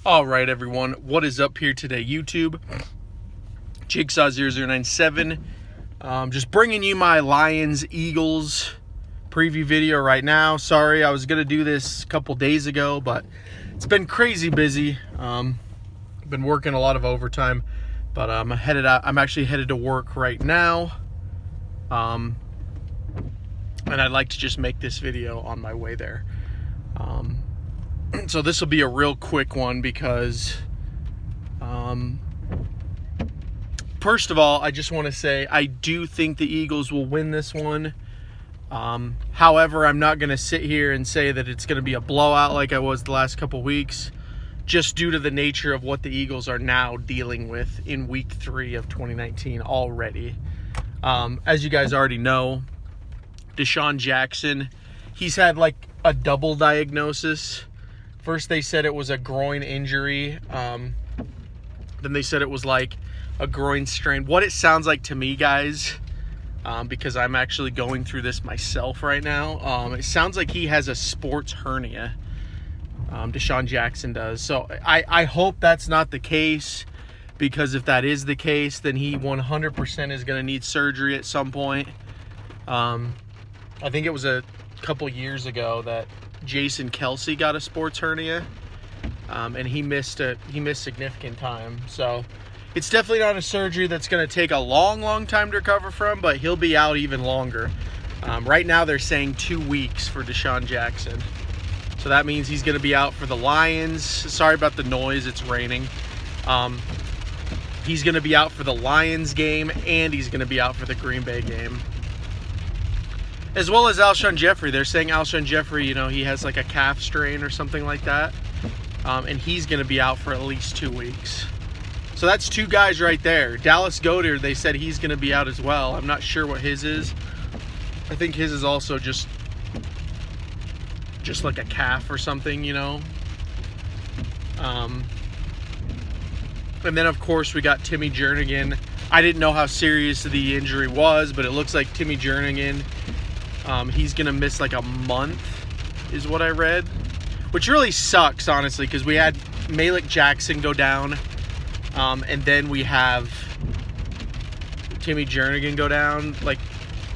All right, everyone. What is up here today, YouTube? Jigsaw0097. Just bringing you my Lions-Eagles preview video right now. Sorry, I was going to do this a couple days ago, but it's been crazy busy. Been working a lot of overtime, but I'm actually headed to work right now. And I'd like to just make this video on my way there. So this will be a real quick one because, first of all, I just want to say I do think the Eagles will win this one. However, I'm not going to sit here and say that it's going to be a blowout like I was the last couple weeks, just due to the nature of what the Eagles are now dealing with in week 3 of 2019 already. As you guys already know, DeSean Jackson, he's had like a double diagnosis. First they said it was a groin injury. Then they said it was like a groin strain. What it sounds like to me, guys, because I'm actually going through this myself right now, it sounds like he has a sports hernia. DeSean Jackson does. So I hope that's not the case, because if that is the case, then he 100% is going to need surgery at some point. I think it was a couple years ago that Jason Kelce got a sports hernia, and he missed significant time. So it's definitely not a surgery that's going to take a long time to recover from, but he'll be out even longer. Right now they're saying 2 weeks for DeSean Jackson. So that means he's going to be out for the Lions. Sorry about the noise, it's raining. He's going to be out for the Lions game, and he's going to be out for the Green Bay game. As well as Alshon Jeffrey. They're saying Alshon Jeffrey, he has like a calf strain or something like that. And he's going to be out for at least 2 weeks. So that's 2 guys right there. Dallas Goedert, they said he's going to be out as well. I'm not sure what his is. I think his is also just like a calf or something, And then, of course, we got Timmy Jernigan. I didn't know how serious the injury was, but it looks like Timmy Jernigan, he's going to miss like a month, is what I read. Which really sucks, honestly, because we had Malik Jackson go down, and then we have Timmy Jernigan go down. Like,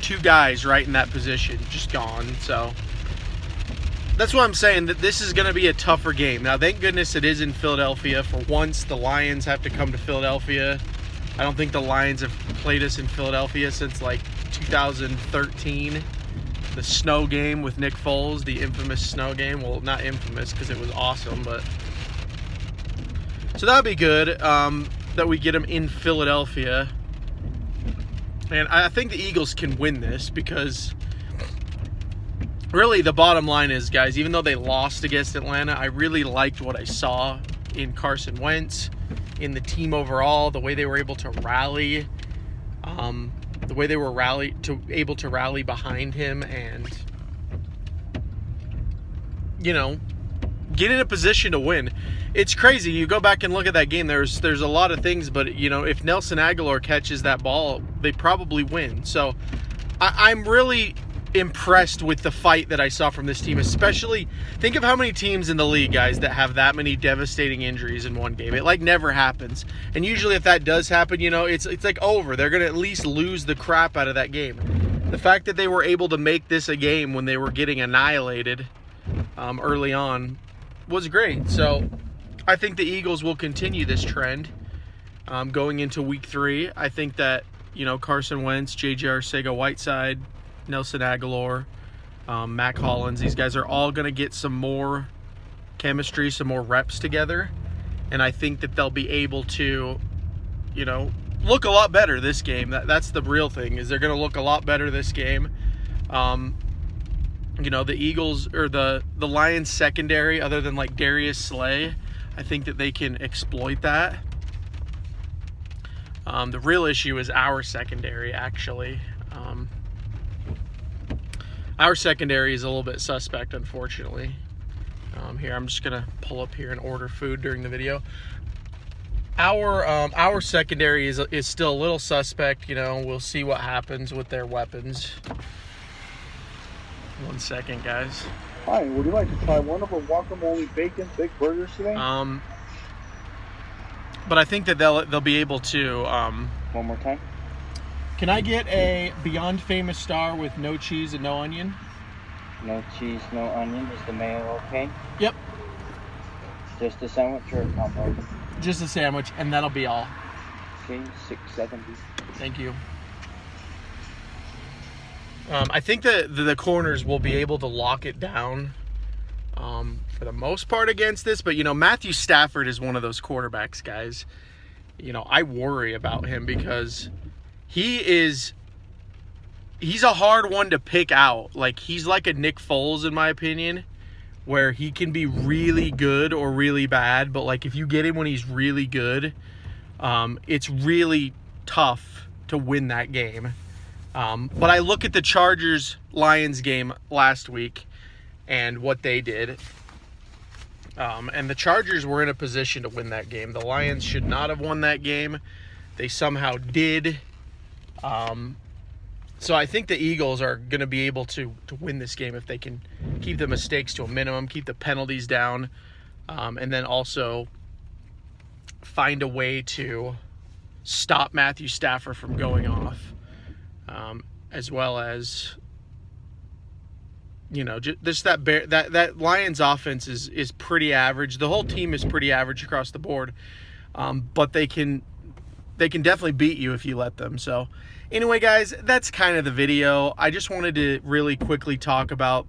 2 guys right in that position just gone. So that's why I'm saying that this is going to be a tougher game. Now, thank goodness it is in Philadelphia. For once, the Lions have to come to Philadelphia. I don't think the Lions have played us in Philadelphia since like 2013. The snow game with Nick Foles, the infamous snow game. Well, not infamous because it was awesome, but so that'd be good, that we get them in Philadelphia. And I think the Eagles can win this, because really the bottom line is, guys, even though they lost against Atlanta, I really liked what I saw in Carson Wentz, in the team overall, the way they were able to rally, the way they were able to rally behind him and, get in a position to win. It's crazy. You go back and look at that game, there's a lot of things, but, if Nelson Agholor catches that ball, they probably win. So I'm really impressed with the fight that I saw from this team, especially think of how many teams in the league, guys, that have that many devastating injuries in one game. It like never happens. And usually if that does happen, it's like over. They're going to at least lose the crap out of that game. The fact that they were able to make this a game when they were getting annihilated early on was great. So I think the Eagles will continue this trend going into week 3. I think that, Carson Wentz, J.J. Arcega-Whiteside, Nelson Agholor, Mac Hollins, these guys are all going to get some more chemistry, some more reps together. And I think that they'll be able to, look a lot better this game. That's the real thing, is they're going to look a lot better this game. The Eagles, or the Lions secondary, other than like Darius Slay, I think that they can exploit that. The real issue is our secondary, actually. Our secondary is a little bit suspect, unfortunately. Here, I'm just going to pull up here and order food during the video. Our secondary is still a little suspect. We'll see what happens with their weapons. 1 second, guys. Hi, would you like to try one of our guacamole bacon big burgers today? but I think that they'll be able to. One more time. Can I get a Beyond Famous Star with no cheese and no onion? No cheese, no onion. Is the mayo okay? Yep. Just a sandwich or a combo? Just a sandwich, and that'll be all. Okay, $6.70. Thank you. I think that the corners will be able to lock it down for the most part against this. But, Matthew Stafford is one of those quarterbacks, guys. I worry about him because he's a hard one to pick out. Like, he's like a Nick Foles, in my opinion, where he can be really good or really bad. But, like, if you get him when he's really good, it's really tough to win that game. But I look at the Chargers-Lions game last week and what they did. And the Chargers were in a position to win that game. The Lions should not have won that game. They somehow did. So I think the Eagles are going to be able to win this game if they can keep the mistakes to a minimum, keep the penalties down, and then also find a way to stop Matthew Stafford from going off, as well as just that Lions offense is pretty average. The whole team is pretty average across the board, but they can definitely beat you if you let them. So anyway, guys, that's kind of the video. I just wanted to really quickly talk about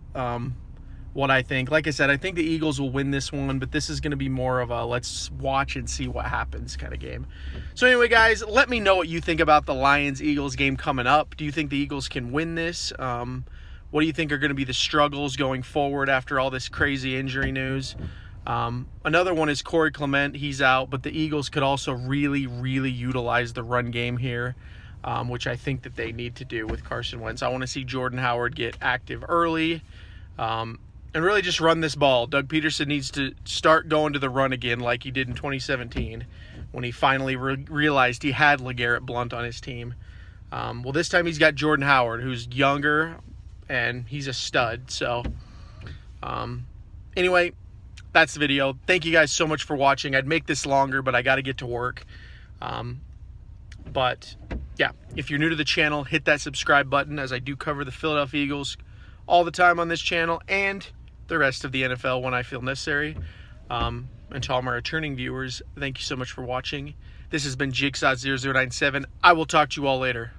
what I think. Like I said, I think the Eagles will win this one, but this is going to be more of a let's watch and see what happens kind of game. So anyway, guys, let me know what you think about the Lions-Eagles game coming up. Do you think the Eagles can win this? What do you think are going to be the struggles going forward after all this crazy injury news? Another one is Corey Clement. He's out, but the Eagles could also really, really utilize the run game here, which I think that they need to do with Carson Wentz. I want to see Jordan Howard get active early and really just run this ball. Doug Peterson needs to start going to the run again like he did in 2017 when he finally realized he had LeGarrette Blount on his team. Well, this time he's got Jordan Howard, who's younger, and he's a stud. So anyway, that's the video. Thank you guys so much for watching. I'd make this longer, but I got to get to work. But yeah, if you're new to the channel, hit that subscribe button, as I do cover the Philadelphia Eagles all the time on this channel and the rest of the NFL when I feel necessary. And to all my returning viewers, thank you so much for watching. This has been Jigsaw0097. I will talk to you all later.